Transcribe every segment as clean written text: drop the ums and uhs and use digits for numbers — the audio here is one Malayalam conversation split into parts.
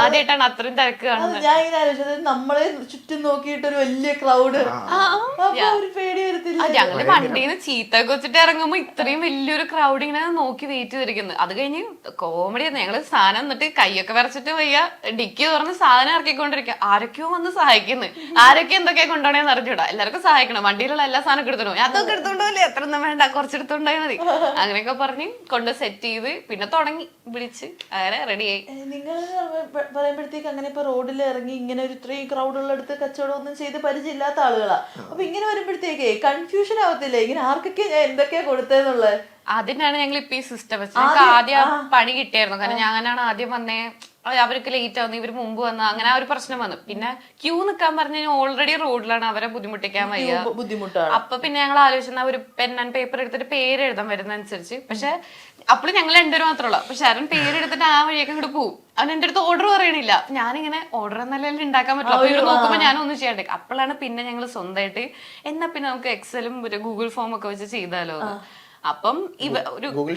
ആദ്യമായിട്ടാണ് അത്രയും തിരക്ക് കാണുന്നത്. ഞാൻ ഇങ്ങനെ ആലോചിച്ചത് നമ്മളെ ചുറ്റും നോക്കിയിട്ട് ഒരു വലിയ ക്രൗഡ്, ഒരു പേടി വരത്തില്ല. ഞങ്ങള് വണ്ടിന്ന് ചീത്തൊക്കെ വെച്ചിട്ട് ഇറങ്ങുമ്പോ ഇത്രയും വലിയൊരു ക്രൗഡ് ഇങ്ങനെ നോക്കി വെയിറ്റ് ചെയ്തിരിക്കുന്നത്. അത് കഴിഞ്ഞ് കോമഡി ഞങ്ങള് സാധനം എന്നിട്ട് കൈയൊക്കെ വരച്ചിട്ട് വയ്യ ഡിക്കി തുറന്ന് സാധനം ഇറക്കിക്കൊണ്ടിരിക്കുക. ആരൊക്കെയോ വന്ന് സഹായിക്കുന്നു. ആരൊക്കെ എന്തൊക്കെയാ കൊണ്ടുപോകണേന്ന് അറിഞ്ഞൂടാ. എല്ലാവർക്കും സഹായിക്കണം. വണ്ടിയിലുള്ള എല്ലാ സാധനം എടുത്തോണ്ടോ, അതൊക്കെ എടുത്തോണ്ടല്ലേ, എത്ര ഒന്നും വേണ്ട, കുറച്ചെടുത്തോണ്ടായി മതി. അങ്ങനെയൊക്കെ പറഞ്ഞ് കൊണ്ട് സെറ്റ് ചെയ്ത് പിന്നെ തുടങ്ങി വിളിച്ച് അങ്ങനെ റെഡിയായി. നിങ്ങൾ പറയുമ്പോഴത്തേക്ക് അങ്ങനെ ഇപ്പൊ റോഡിൽ ഇറങ്ങി ഇങ്ങനെ ഒരു ഇത്രയും ക്രൗഡ് ഉള്ളടുത്ത് കച്ചവടം ഒന്നും ചെയ്ത് പരിചയമില്ലാത്ത ആളുകളാ. അപ്പൊ ഇങ്ങനെ വരുമ്പോഴത്തേക്ക് കൺഫ്യൂഷൻ ആവത്തില്ലേ, ഇങ്ങനെ ആർക്കൊക്കെ ഞാൻ എന്തൊക്കെയാ കൊടുത്തതെന്നുള്ളത്? അതിനാണ് ഞങ്ങൾ ഇപ്പൊ ഈ സിസ്റ്റം വെച്ചത്. ഞങ്ങൾക്ക് ആദ്യം പണി കിട്ടിയായിരുന്നു. കാരണം ഞാനാണ് ആദ്യം വന്നേ, അവർക്ക് ലേറ്റ് ആവുന്നു, ഇവര് മുമ്പ് വന്ന, അങ്ങനെ ആ ഒരു പ്രശ്നം വന്നു. പിന്നെ ക്യൂ നിൽക്കാൻ പറഞ്ഞു കഴിഞ്ഞാൽ ഓൾറെഡി റോഡിലാണ്, അവരെ ബുദ്ധിമുട്ടിക്കാൻ വയ്യ, ബുദ്ധിമുട്ടാണ്. അപ്പൊ പിന്നെ ഞങ്ങൾ ആലോചിച്ച ഒരു പെൻ ആൻഡ് പേപ്പർ എടുത്തിട്ട് പേര് എഴുതാൻ വരുന്നതനുസരിച്ച്. പക്ഷെ അപ്പോൾ ഞങ്ങൾ രണ്ടുപേരും മാത്രമല്ല. അപ്പൊ ശരൺ പേരെടുത്തിട്ട് ആ വഴിയൊക്കെ ഇങ്ങോട്ട് പോകും. അവൻ എന്റെ അടുത്ത് ഓർഡർ പറയണില്ല. ഞാനിങ്ങനെ ഓർഡർ എന്നല്ലേ ഉണ്ടാക്കാൻ പറ്റില്ല. അപ്പൊ ഇവിടെ നോക്കുമ്പോ ഞാനൊന്നും ചെയ്യാണ്ട്. അപ്പോഴാണ് പിന്നെ ഞങ്ങൾ സ്വന്തമായിട്ട് എന്നാ പിന്നെ നമുക്ക് എക്സലും ഗൂഗിൾ ഫോം ഒക്കെ വെച്ച് ചെയ്താലോ. അപ്പം ഒരു ഗൂഗിൾ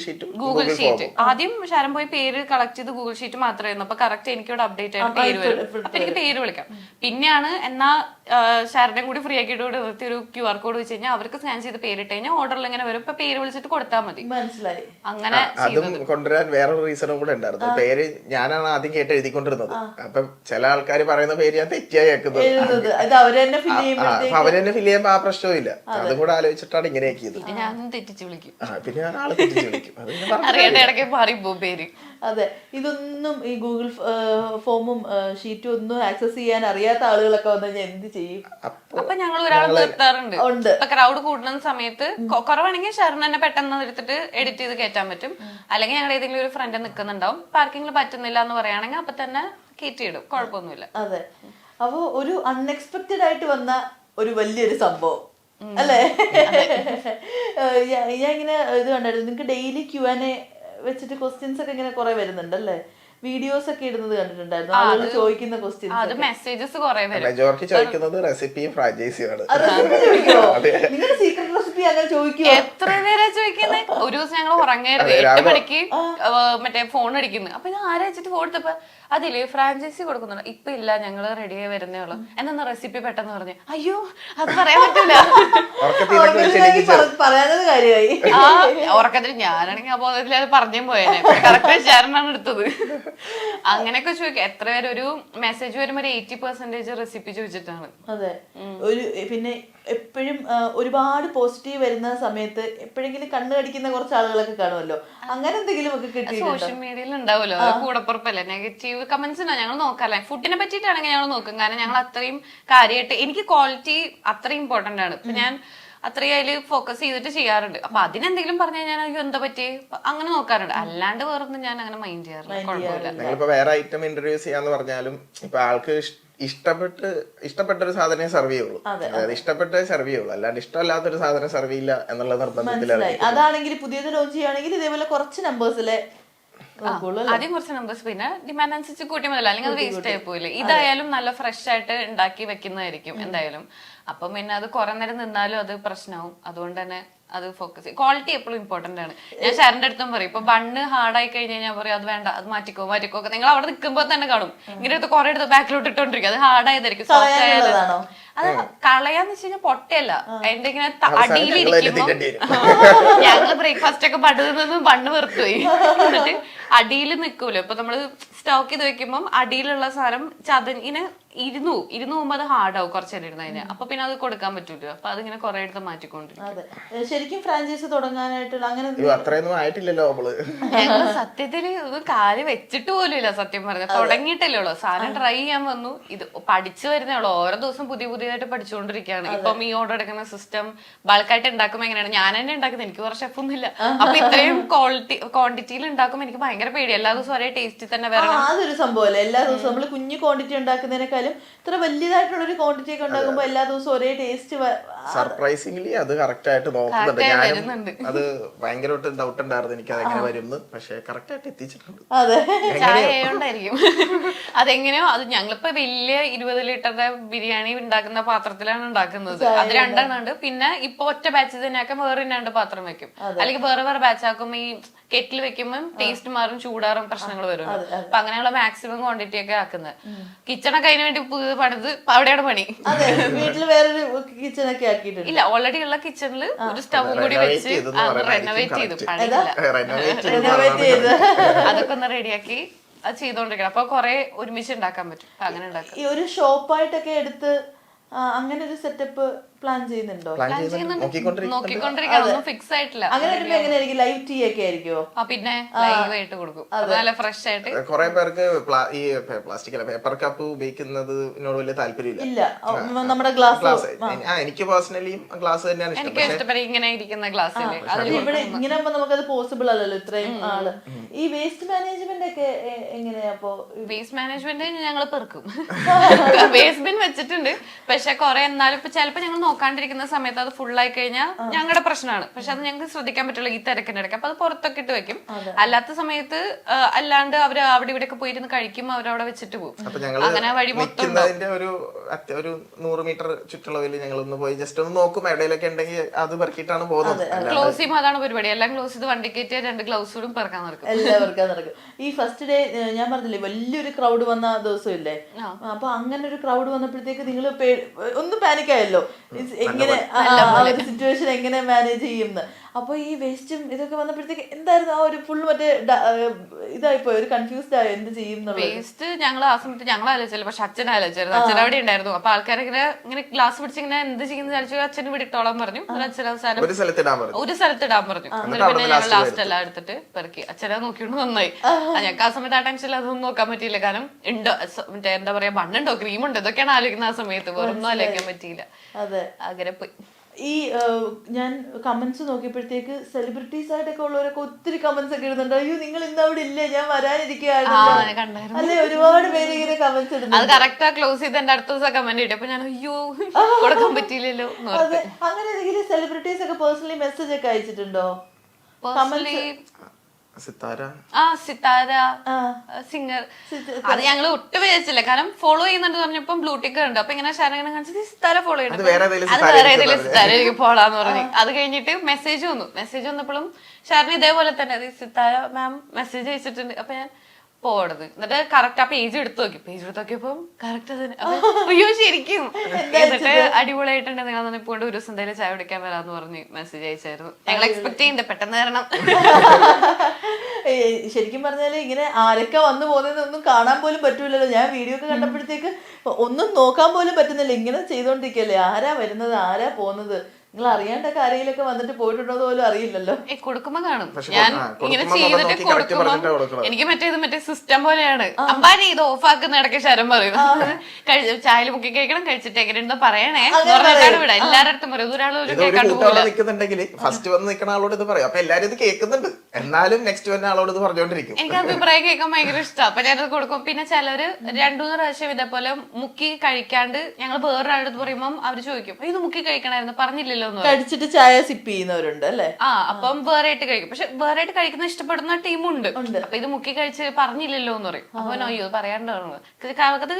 ഷീറ്റ് ആദ്യം ശരം പോയി പേര് കളക്ട് ചെയ്ത് ഗൂഗിൾ ഷീറ്റ് മാത്രമായിരുന്നു. അപ്പൊ കറക്റ്റ് എനിക്കിവിടെ അപ്ഡേറ്റ് ആയിട്ട് പേര് വരും. അപ്പൊ എനിക്ക് പേര് വിളിക്കാം. പിന്നെയാണ് എന്നാ ശരനെ കൂടി ഫ്രീ ആക്കിയിട്ട് നിർത്തി ഒരു QR കോഡ് വെച്ച് കഴിഞ്ഞാൽ അവർക്ക് സ്കാൻ ചെയ്ത് പേരിട്ട് കഴിഞ്ഞാൽ ഓർഡറിൽ ഇങ്ങനെ വരും. ഇപ്പൊ പേര് വിളിച്ചിട്ട് കൊടുത്താൽ മതി. മനസ്സിലായി. അങ്ങനെ അതും കൊണ്ടുവരാൻ വേറൊരു റീസണും കൂടെ ഉണ്ടായിരുന്നു. പേര് ഞാനാണ് ആദ്യം കേട്ട് എഴുതിക്കൊണ്ടിരുന്നത്. അപ്പം ചില ആൾക്കാർ പറയുന്ന പേര് ഞാൻ തെറ്റിയായി കേൾക്കുന്നത്. അവരെന്നെ ഫില്ല് ചെയ്യുമ്പോ ആ പ്രശ്നമില്ല. അതും കൂടെ ആലോചിച്ചിട്ടാണ് ഇങ്ങനെ ആക്കിയത്. ഞാനും തെറ്റിച്ച് വിളിക്കും. പിന്നെ ഞാൻ ആളെ തെറ്റിച്ച് വിളിക്കും. അറിയാണ്ട് ഇടയ്ക്ക് മാറിപ്പോ പേര്. അതെ, ഇതൊന്നും ഈ ഗൂഗിൾ ഫോമും ഷീറ്റും ഒന്നും ആക്സസ് ചെയ്യാൻ അറിയാത്ത ആളുകളൊക്കെ വന്നു കഴിഞ്ഞാൽ എന്ത് ചെയ്യും? അപ്പൊ ഞങ്ങൾ ഒരാൾ നിർത്താറുണ്ട്. ഇപ്പൊ ക്രൗഡ് കൂടുന്ന സമയത്ത് കുറവാണെങ്കിൽ ഷെറിന് തന്നെ പെട്ടെന്ന് എടുത്തിട്ട് എഡിറ്റ് ചെയ്ത് കയറ്റാൻ പറ്റും. അല്ലെങ്കിൽ ഞങ്ങൾ ഏതെങ്കിലും ഒരു ഫ്രണ്ട് നിൽക്കുന്നുണ്ടാവും, പാർക്കിംഗിൽ പറ്റുന്നില്ല എന്ന് പറയുകയാണെങ്കിൽ അപ്പൊ തന്നെ കയറ്റിയിടും, കുഴപ്പമൊന്നുമില്ല. അതെ, അപ്പൊ ഒരു അൺഎക്സ്പെക്റ്റഡ് ആയിട്ട് വന്ന ഒരു വലിയൊരു സംഭവം അല്ലേ? ഞാൻ ഇങ്ങനെ ഇത് കണ്ടായിരുന്നു, നിങ്ങൾക്ക് ഡെയിലി Q&A വെച്ചിട്ട് ക്വസ്റ്റ്യൻസ് ഒക്കെ ഇങ്ങനെ കുറെ വരുന്നുണ്ടല്ലേ? വീഡിയോസ് ഒക്കെ ഇടുന്നത് കണ്ടിട്ടുണ്ടായിരുന്നു, ആളുകൾ ചോദിക്കുന്ന ക്വസ്റ്റ്യൻസ്. അത് മെസ്സേജസ് കുറെ വരും. മെജോറിറ്റി ചോദിക്കുന്നത് റെസിപ്പിയും ഫ്രാഞ്ചൈസിയാണ്. നിങ്ങളുടെ സീക്രട്ട് റെസിപ്പി അങ്ങനെ ചോദിക്കുമോ? എത്ര പേരാ ചോദിക്കുന്നത്? ഒരു ദിവസം ഞങ്ങൾ ഉറങ്ങായിരുന്നു, 8 മണിക്ക് മറ്റേ ഫോൺ അടിക്കുന്നു. അപ്പൊ ഇത് ആരാ വെച്ചിട്ട് ഫോൺ എടുത്തപ്പോ അതില് ഫ്രാഞ്ചൈസി കൊടുക്കുന്നുണ്ട്. ഇപ്പൊ ഇല്ല, ഞങ്ങള് റെഡിയായി വരുന്നേ ഉള്ളു. എന്നാ റെസിപ്പി പെട്ടെന്ന് പറഞ്ഞു. അയ്യോ അത് പറയാൻ പറ്റൂല. പറയാനത് കാര്യമായി. ഉറക്കത്തിൽ ഞാനാണെങ്കിൽ അപ്പൊ അത് പറഞ്ഞേ പോയേനെ. കറക്റ്റ് ഷെയറിനാണ് എടുത്തത്. അങ്ങനെയൊക്കെ ചോദിക്കാം. എത്ര പേര് ഒരു മെസ്സേജ് വരുമ്പോ ഒരു 80% റെസിപ്പി ചോദിച്ചിട്ടാണ്. അതെ, ഒരു പിന്നെ എപ്പോഴും ഒരുപാട് പോസിറ്റീവ് വരുന്ന സമയത്ത് എപ്പോഴെങ്കിലും കണ്ണു കടിക്കുന്ന കുറച്ച് ആളുകളൊക്കെ കാണുമല്ലോ, അങ്ങനെ എന്തെങ്കിലും ഒക്കെ കിട്ടിയിട്ടുണ്ടോ? സോഷ്യൽ മീഡിയയിൽ ഉണ്ടാവുമല്ലോ, കൂടപ്പുറപ്പല്ലേ, നെഗറ്റീവ് കമന്റ്സ് ഉണ്ടോ? ഞങ്ങൾ നോക്കാല്ലേ. ഫുഡിനെ പറ്റിയിട്ടാണെങ്കിൽ ഞങ്ങൾ നോക്കും. കാരണം ഞങ്ങൾ അത്രയും കാര്യമായിട്ട്, എനിക്ക് ക്വാളിറ്റി അത്രയും ഇമ്പോർട്ടന്റ് ആണ്. ഇപ്പൊ ഞാൻ അത്രയും അതിൽ ഫോക്കസ് ചെയ്തിട്ട് ചെയ്യാറുണ്ട്. അപ്പൊ അതിനെന്തെങ്കിലും പറഞ്ഞു കഴിഞ്ഞാൽ അയ്യോ എന്താ പറ്റി അങ്ങനെ നോക്കാറുണ്ട്. അല്ലാണ്ട് വേറൊന്നും ഞാൻ അങ്ങനെ മൈൻഡ് ചെയ്യാറില്ല. കുഴപ്പമില്ല. നിങ്ങളിപ്പോ വേറെ ഐറ്റം ഇന്റർവ്യൂസ് ചെയ്യാന്ന് പറഞ്ഞാലും ഇപ്പൊ ആൾക്ക് ഇഷ്ടപ്പെട്ട ഒരു സാധനം സെർവ് ചെയ്യുള്ളൂ. അതായത് ഇഷ്ടപ്പെട്ട സെർവ് ചെയ്യുള്ളൂ, അല്ലാണ്ട് ഇഷ്ടമല്ലാത്തൊരു സാധനം സെർവ് ചെയ്യില്ല എന്നുള്ള നിർബന്ധത്തിലാണ്. അതാണെങ്കിൽ പുതിയത് ലോഞ്ച് ചെയ്യുകയാണെങ്കിൽ ഇതേപോലെ കുറച്ച് നമ്പേഴ്സിലെ ആദ്യം കുറച്ച് നമ്പേഴ്സ്, പിന്നെ ഡിമാൻഡ് അനുസരിച്ച് കൂട്ടി മതിയല്ലോ, അല്ലെങ്കിൽ അത് വേസ്റ്റ് ആയി പോയില്ലേ. ഇതായാലും നല്ല ഫ്രഷ് ആയിട്ട് ഉണ്ടാക്കി വെക്കുന്നതായിരിക്കും എന്തായാലും. അപ്പം പിന്നെ അത് കുറെ നേരം നിന്നാലും അത് പ്രശ്നമാവും. അതുകൊണ്ട് തന്നെ അത് ഫോക്കസ് ചെയ്യും. ക്വാളിറ്റി എപ്പോഴും ഇമ്പോർട്ടന്റ് ആണ്. ഞാൻ ഷെറിന്റെ അടുത്തും പറയും, ഇപ്പൊ ബണ്ണ് ഹാർഡായി കഴിഞ്ഞാൽ ഞാൻ പറയും അത് വേണ്ട, അത് മാറ്റിക്കോ. നിങ്ങൾ അവിടെ നിൽക്കുമ്പോൾ തന്നെ കാണും ഇങ്ങനെ എടുത്ത് കുറെ എടുത്ത് ബാക്കിലോട്ട് ഇട്ടോണ്ടിരിക്കും. അത് ഹാർഡായതായിരിക്കും, സോഫ്റ്റ് ആയാലും. അത് കളയാന്ന് വെച്ച് കഴിഞ്ഞാൽ പൊട്ടയല്ല, അതിന്റെ ഇങ്ങനെ അടിയിലിരിക്കുമ്പോ ഞങ്ങള് ബ്രേക്ക്ഫാസ്റ്റ് ഒക്കെ ബണ്ണ് ബണ്ണ് വെറുത്തുപോയി. എന്നിട്ട് അടിയിൽ നിൽക്കൂലോ, ഇപ്പൊ നമ്മള് സ്റ്റോക്ക് ചെയ്ത് വെക്കുമ്പോൾ അടിയിലുള്ള സാധനം ഇങ്ങനെ ഇരുന്നു പോകുമ്പോ അത് ഹാർഡാവും കുറച്ചേരം ഇരുന്ന് കഴിഞ്ഞാൽ. അപ്പൊ പിന്നെ അത് കൊടുക്കാൻ പറ്റൂല്ലോ. അപ്പൊ അതിങ്ങനെ കുറെ എടുത്ത് മാറ്റിക്കൊണ്ടിരിക്കും. ശരിക്കും ഫ്രാഞ്ചൈസി തുടങ്ങാനായിട്ടുള്ള അങ്ങനെ അത്രയൊന്നും ആയിട്ടില്ലല്ലോ നമ്മള്. ഞങ്ങള് സത്യത്തില് ഇത് കാര്യം വെച്ചിട്ട് പോലും ഇല്ല. സത്യം പറഞ്ഞ തുടങ്ങിയിട്ടല്ലേ ഉള്ളൂ. സാധനം ട്രൈ ചെയ്യാൻ വന്നു, ഇത് പഠിച്ചു വരുന്നേ ഉള്ളൂ. ഓരോ ദിവസം പുതിയതായിട്ട് പഠിച്ചുകൊണ്ടിരിക്കുകയാണ്. ഇപ്പം ഈ ഓർഡർ എടുക്കുന്ന സിസ്റ്റം ബൾക്കായിട്ട് ഉണ്ടാക്കുമ്പോ എങ്ങനെയാണ് ഞാൻ തന്നെ ഉണ്ടാക്കുന്നത്. എനിക്ക് കുറച്ച് ഷെഫൊന്നും ഇല്ല. അപ്പൊ ഇത്രയും ക്വാണ്ടിറ്റിയിൽ ഉണ്ടാക്കുമ്പോൾ എനിക്ക് ഭയങ്കര പേടി. എല്ലാ ദിവസവും ഒരേ ടേസ്റ്റിൽ തന്നെ വരണം. അതൊരു സംഭവമല്ലേ, എല്ലാ ദിവസവും നമ്മള് കുഞ്ഞു ക്വാണ്ടിറ്റി ഉണ്ടാക്കുന്നതിനേക്കാളും ഇത്ര വലിയതായിട്ടുള്ള ഒരു ക്വാണ്ടിറ്റി ഒക്കെ ഉണ്ടാക്കുമ്പോ എല്ലാ ദിവസവും ഒരേ ടേസ്റ്റ്. സർപ്രൈസിംഗ്ലി അത് കറക്റ്റ് ആയിട്ട് നോക്കുന്നുണ്ട്. ഞാനും അത് ഭയങ്കരമായിട്ട് ഡൗട്ട് ഉണ്ടായിരുന്നു എനിക്ക് അതെങ്ങനെ വരും, പക്ഷെ കറക്റ്റ് ആയിട്ട് എത്തിച്ചിട്ടുണ്ട്. ചായ ആയോണ്ടായിരിക്കും. അതെങ്ങനെയോ അത് ഞങ്ങളിപ്പോ വലിയ 20 ലിറ്ററിന്റെ ബിരിയാണി ഉണ്ടാക്കുന്ന പാത്രത്തിലാണ് ഉണ്ടാക്കുന്നത്. അത് 2 ഉണ്ട്. പിന്നെ ഇപ്പൊ ഒറ്റ ബാച്ച് തന്നെയാക്കാൻ വേറെ 2 പാത്രം വെക്കും. അല്ലെങ്കിൽ വേറെ ബാച്ച് ആക്കുമ്പോ ഈ കെറ്റിൽ വെക്കുമ്പോൾ ടേസ്റ്റ് മാറും, ചൂടാറും പ്രശ്നങ്ങൾ വരും. അപ്പൊ അങ്ങനെയുള്ള മാക്സിമം ക്വാണ്ടിറ്റി ഒക്കെ ആക്കുന്നത്. കിച്ചണൊക്കെ അതിന് വേണ്ടി പുതിയത് പണിത് അവിടെയാണ് പണി. അതെ, വീട്ടില് വേറൊരു കിച്ചൺ ഒക്കെ ആക്കിയിട്ടുണ്ട്. ഇല്ല, ഓൾറെഡി ഉള്ള കിച്ചണിൽ ഒരു സ്റ്റവും കൂടി വെച്ച് റെനോവേറ്റ് ചെയ്തു. പണിയില്ല, റിനോവേറ്റ് ചെയ്ത് അതൊക്കെ ഒന്ന് റെഡിയാക്കി അത് ചെയ്തോണ്ടിരിക്കണം. അപ്പൊ കൊറേ ഒരുമിച്ച് ഉണ്ടാക്കാൻ പറ്റും. അങ്ങനെ ഉണ്ടാക്കാം. ഈ ഒരു ഷോപ്പായിട്ടൊക്കെ എടുത്ത് അങ്ങനെ ഒരു സെറ്റപ്പ് പ്ലാൻ ചെയ്യുന്നുണ്ടോ? നോക്കിക്കൊണ്ടിരിക്കണം, ഒന്നും ഫിക്സ് ആയിട്ടില്ല. അങ്ങനെ വരുമ്പോ എങ്ങനെയായിരിക്കും? ലൈവ് ടീ ഒക്കെ ആയിരിക്കുമോ? പിന്നെ ലൈവ് ആയിട്ട് കൊടുക്കും, നല്ല ഫ്രഷ് ആയിട്ട്. കുറെ പേർക്ക് ഈ പ്ലാസ്റ്റിക് അല്ല പേപ്പർ കപ്പ് ഉപയോഗിക്കുന്നതിനോട് വലിയ താല്പര്യമില്ല. ഇല്ല, നമ്മുടെ ഗ്ലാസ്. എനിക്ക് പേഴ്സണലി ഗ്ലാസ് തന്നെയാണ് ഇഷ്ടം. എനിക്ക് ഇഷ്ടപ്പെട്ട ഇങ്ങനെ ഇരിക്കുന്ന ഗ്ലാസ്സിൽ. ഇവിടെ ഇങ്ങനെ ആകുമ്പോ നമുക്കത് പോസിബിൾ അല്ലല്ലോ, ഇത്രയും ആള്. ഈ വേസ്റ്റ് മാനേജ്മെന്റ് ഒക്കെ എങ്ങനെയാ? അപ്പൊ വേസ്റ്റ് മാനേജ്മെന്റ് ഞങ്ങൾ പെറുക്കും. വേസ്റ്റ് ബിൻ വെച്ചിട്ടുണ്ട്, പക്ഷെ കുറെ എന്നാലും ഇപ്പൊ ചിലപ്പോ ഞങ്ങൾ നോക്കാണ്ടിരിക്കുന്ന സമയത്ത് അത് ഫുൾ ആയി കഴിഞ്ഞാൽ ഞങ്ങളുടെ പ്രശ്നമാണ്. പക്ഷെ അത് ഞങ്ങൾക്ക് ശ്രദ്ധിക്കാൻ പറ്റുള്ളൂ ഈ തിരക്കിന്റെ ഇടയ്ക്ക്. അപ്പൊ അത് പുറത്തൊക്കെ ഇട്ട് വെക്കും. അല്ലാത്ത സമയത്ത് അല്ലാണ്ട് അവര് അവിടെ ഇവിടെ ഒക്കെ പോയിരുന്ന് കഴിക്കും, അവരവിടെ വെച്ചിട്ട് പോകും. അങ്ങനെ വഴി മൊത്തം ഒരു 100 മീറ്റർ ചുറ്റളവിൽ ഞങ്ങൾ ഒന്ന് പോയി ജസ്റ്റ് ഒന്ന് നോക്കും, എവിടെയൊക്കെ ഉണ്ടെങ്കിൽ അത് പെറുക്കിയിട്ടാണ് പോകുന്നത്. ക്ലോസ് ചെയ്യുമ്പോൾ അതാണ് പരിപാടി. എല്ലാം ക്ലോസ് ചെയ്ത് വണ്ടി കയറ്റിയ 2 ഗ്ലൗസും പെറുക്കാൻ നടക്കും. എല്ലാം പെറുക്കാൻ നടക്കും. ഈ ഫസ്റ്റ് ഡേ ഞാൻ പറഞ്ഞില്ലേ വലിയൊരു ക്രൗഡ് വന്ന ദിവസം ഇല്ലേ, അപ്പൊ അങ്ങനെ ഒരു ക്രൗഡ് വന്നപ്പോഴത്തേക്ക് നിങ്ങൾ ഒന്ന് പാനിക് ആയല്ലോ, എങ്ങനെ ഒരു സിറ്റുവേഷൻ എങ്ങനെ മാനേജ് ചെയ്യുമെന്ന്. അപ്പൊ ഈ വേസ്റ്റും ഇതൊക്കെ വന്നപ്പോഴത്തേക്ക് എന്തായിരുന്നു ആ ഒരു ഫുൾ മറ്റേ ഇതായിപ്പോയി, ഒരു കൺഫ്യൂസ്ഡ് ആയോ എന്ത് ചെയ്യും? വേസ്റ്റ് ഞങ്ങൾ ആ സമയത്ത് ഞങ്ങൾ ആലോചിച്ചല്ലോ, പക്ഷെ അച്ഛൻ ആലോചിച്ചായിരുന്നു. അച്ഛൻ അവിടെ ഉണ്ടായിരുന്നു. അപ്പൊ ആൾക്കാരെ ഇങ്ങനെ ഗ്ലാസ് പിടിച്ചിങ്ങനെ എന്ത് ചെയ്യുന്ന വിചാരിച്ചു. അച്ഛന് വിടിട്ടോളാൻ പറഞ്ഞു. അച്ഛൻ അവസാനം ഒരു സ്ഥലത്ത് ഇടാൻ പറഞ്ഞു. എന്നിട്ട് പിന്നെ ഞങ്ങൾ ലാസ്റ്റ് എല്ലാം എടുത്തിട്ട് പെറുക്കി. അച്ഛനെ നോക്കിയോണ്ട് നന്നായി. ഞങ്ങൾക്ക് ആ സമയത്ത് ആ ടെൻഷനിൽ അതൊന്നും നോക്കാൻ പറ്റിയില്ല. കാരണം ഉണ്ടോ മറ്റേ എന്താ പറയാ, മണ്ണുണ്ടോ ക്രീമുണ്ടോ ഇതൊക്കെയാണ് ആലോചിക്കുന്ന ആ സമയത്ത്. വേറൊന്നും ആലോചിക്കാൻ പറ്റിയില്ല. അങ്ങനെ പോയി. ഈ ഞാൻ കമന്റ്സ് നോക്കിയപ്പോഴത്തേക്ക് സെലിബ്രിറ്റീസ് ആയിട്ടൊക്കെ ഉള്ളവരൊക്കെ ഒത്തിരി കമന്റ്സ് ഒക്കെ ഇടുന്നുണ്ട്. അയ്യോ നിങ്ങൾ ഇന്ന് അവിടെ ഇല്ലേ, ഞാൻ വരാനിരിക്കുകയാണ് അല്ലെ, ഒരുപാട് പേര് ഇങ്ങനെ കമന്റ്സ് ഇടുന്നു. അത് കറക്റ്റാ ക്ലോസ് ചെയ്ത് എന്റെ അടുത്ത ദിവസം കമന്റ് ഇട്ടു. അപ്പൊ ഞാൻ അയ്യോ കൊടുക്കാൻ പറ്റിയില്ലല്ലോ. അതെ, അങ്ങനെ ഏതെങ്കിലും സെലിബ്രിറ്റീസ് ഒക്കെ പേഴ്സണലി മെസ്സേജ് ഒക്കെ അയച്ചിട്ടുണ്ടോ? സിത്താര സിംഗർ അത് ഞങ്ങൾ ഒട്ടും വിചാരിച്ചില്ല. കാരണം ഫോളോ ചെയ്യുന്നുണ്ട് പറഞ്ഞപ്പോ ബ്ലൂടിക്ക് ഉണ്ട്. അപ്പൊ ഇങ്ങനെ ശരങ്ങനെ കാണിച്ചത് സിത്താര ഫോളോ ചെയ്യണം, അത് വേറെ ഏതെങ്കിലും സിത്താര എനിക്ക് ഫോളോന്ന് പറഞ്ഞു. അത് കഴിഞ്ഞിട്ട് മെസ്സേജ് വന്നപ്പോഴും ഷാരൻ ഇതേപോലെ തന്നെ സിത്താര മാം മെസ്സേജ് അയച്ചിട്ടുണ്ട്. അപ്പൊ ഞാൻ പോടത് എന്നിട്ട് കറക്റ്റ് ആ പേജ് എടുത്തു നോക്കിയപ്പോ കറക്റ്റ് അതിന് അയ്യോ ശരിക്കും. എന്നിട്ട് അടിപൊളിയായിട്ടുണ്ട്, നിങ്ങൾ ഇപ്പൊ ഒരു ദിവസം എന്തായാലും ചായ കുടിക്കാൻ വരാന്ന് പറഞ്ഞ് മെസ്സേജ് അയച്ചായിരുന്നു. ഞങ്ങൾ എക്സ്പെക്ട് ചെയ്യുന്നുണ്ട് പെട്ടെന്ന് തരണം. ശരിക്കും പറഞ്ഞാല് ഇങ്ങനെ ആരൊക്കെ വന്നു പോകുന്നതൊന്നും കാണാൻ പോലും പറ്റൂലല്ലോ. ഞാൻ വീഡിയോ ഒക്കെ കണ്ടപ്പോഴത്തേക്ക് ഒന്നും നോക്കാൻ പോലും പറ്റുന്നില്ല. ഇങ്ങനെ ചെയ്തോണ്ടിരിക്കല്ലേ, ആരാ വരുന്നത് ആരാ പോകുന്നത്. നിങ്ങൾ അറിയാണ്ടൊക്കെ ആരെങ്കിലൊക്കെ വന്നിട്ട് പോയിട്ടുണ്ടോ പോലും അറിയില്ലല്ലോ. കൊടുക്കുമ്പോ കാണും. ഞാൻ ഇങ്ങനെ ചെയ്തിട്ട് കൊടുക്കുമ്പോ എനിക്ക് മറ്റേ സിസ്റ്റം പോലെയാണ്. അമ്പാരി ഇത് ഓഫ് ആക്കുന്ന ഇടയ്ക്ക് ശരം പറയും. ചായയിൽ മുക്കി കഴിക്കണം, കഴിച്ചിട്ട് എങ്ങനെയുണ്ടോ പറയണേ ഇവിടെ എല്ലാരുടെ അടുത്തും പറയും. ഒരാളോട് ഫസ്റ്റ് വന്ന് നിൽക്കുന്ന ആളോട് ഇത് പറയും. അപ്പൊ എല്ലാരും ഇത് കേൾക്കുന്നുണ്ട്, എന്നാലും നെക്സ്റ്റ് വന്ന ആളോട് ഇത് പറഞ്ഞോണ്ടിരിക്കും. എനിക്ക് അഭിപ്രായം കേൾക്കാൻ ഭയങ്കര ഇഷ്ടമാണ്. അപ്പൊ ഞാനത് കൊടുക്കും. പിന്നെ ചിലര് 2-3 പ്രാവശ്യം ഇതേപോലെ മുക്കി കഴിക്കാണ്ട് ഞങ്ങൾ വേറൊരാളടുത്ത് പറയുമ്പോൾ അവര് ചോദിക്കും ഇത് മുക്കി കഴിക്കണായിരുന്നു പറഞ്ഞില്ലല്ലോ. കഴിച്ചിട്ട് ചായ സിപ്പ് ചെയ്യുന്നവരുണ്ട് അല്ലേ? അപ്പം വേറെ ആയിട്ട് കഴിക്കും. പക്ഷെ വേറെ ആയിട്ട് കഴിക്കുന്ന ഇഷ്ടപ്പെടുന്ന ടീമുണ്ട്. അപ്പൊ ഇത് മുക്കി കഴിച്ച് പറഞ്ഞില്ലല്ലോ എന്ന് പറയും. അപ്പൊ അയ്യോ പറയാണ്ട് അത്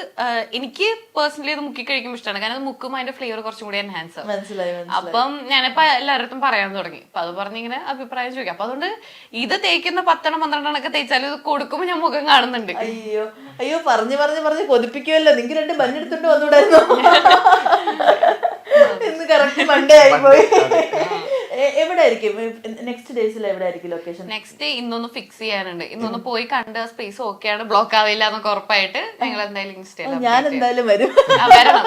എനിക്ക് പേഴ്സണലി ഇത് മുക്കി കഴിക്കുമ്പോൾ ഇഷ്ടമാണ്. കാരണം അത് മുക്കും അതിന്റെ ഫ്ലേവർ കുറച്ചും കൂടി എൻഹാൻസ് ആവും. അപ്പം ഞാനിപ്പോ എല്ലാവരുടെ പറയാൻ തുടങ്ങി. അപ്പൊ അത് പറഞ്ഞിങ്ങനെ അഭിപ്രായം ചോദിക്കാം. അപ്പൊ അതുകൊണ്ട് ഇത് തേക്കുന്ന 10-12 ഒക്കെ തേച്ചാലും ഇത് കൊടുക്കുമ്പോ ഞാൻ മുഖം കാണുന്നുണ്ട്. അയ്യോ പറഞ്ഞു കൊതിപ്പിക്കുമല്ലോ. നിങ്ങൾക്ക് 2 ബന്നെടുത്തിട്ട് വന്നുകൂടായിരുന്നോ? ഇന്ന് കറക്റ്റ് മൺഡേ ആയിപ്പോയി. എവിടെ ആയിരിക്കും നെക്സ്റ്റ് ഡേയ്സിൽ? എവിടെ ആയിരിക്കും ലൊക്കേഷൻ? നെക്സ്റ്റ് ഡേ ഇന്നൊന്ന് ഫിക്സ് ചെയ്യാനുണ്ട്. ഇന്നൊന്ന് പോയി കണ്ട് സ്പേസ് ഓക്കെ ആണ്, ബ്ലോക്ക് ആവില്ല എന്നൊക്കെ ഉറപ്പായിട്ട് ഞങ്ങൾ എന്തായാലും ഞാൻ എന്തായാലും വരും. വരണം.